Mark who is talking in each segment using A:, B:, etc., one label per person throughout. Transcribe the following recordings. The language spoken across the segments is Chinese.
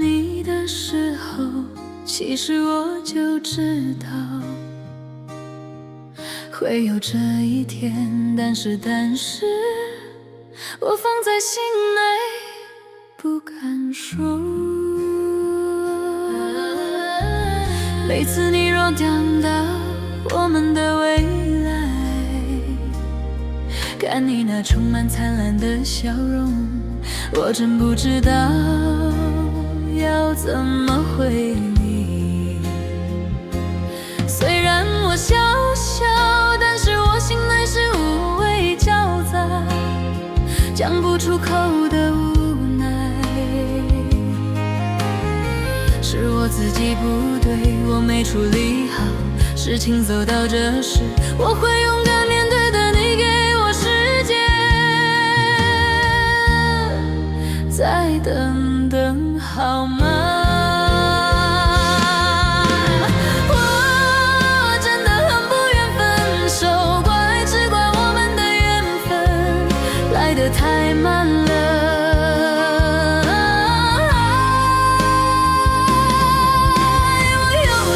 A: 你的时候，其实我就知道会有这一天，但是我放在心内不敢说。每次你若讲到我们的未来，看你那充满灿烂的笑容，我真不知道要怎么回你。虽然我笑笑，但是我心内是五味交杂，讲不出口的无奈。是我自己不对，我没处理好，事情走到这时，我会勇敢面对的。你给我时间，再等等好吗？我真的很不愿分手，怪只怪我们的缘分来得太慢了。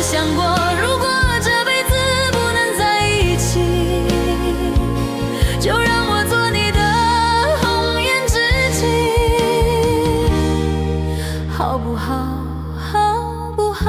A: 想过，如果这辈子不能在一起，就让我做你的红颜知己，好不好？好不好？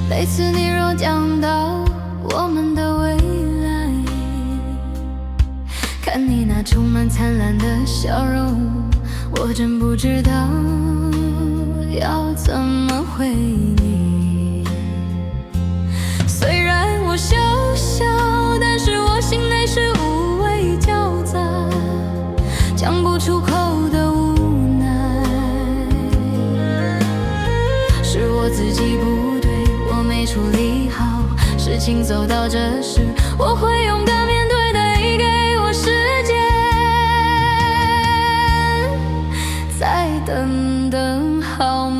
A: 每次你若讲到我们的未来，看你那充满灿烂的笑容，我真不知道要怎么回你。虽然我笑笑，但是我心内是五味交杂，讲不出口的无奈。是我自己不对，我没处理好，事情走到这时，我会勇敢面对的。你给我时间，再等等好吗？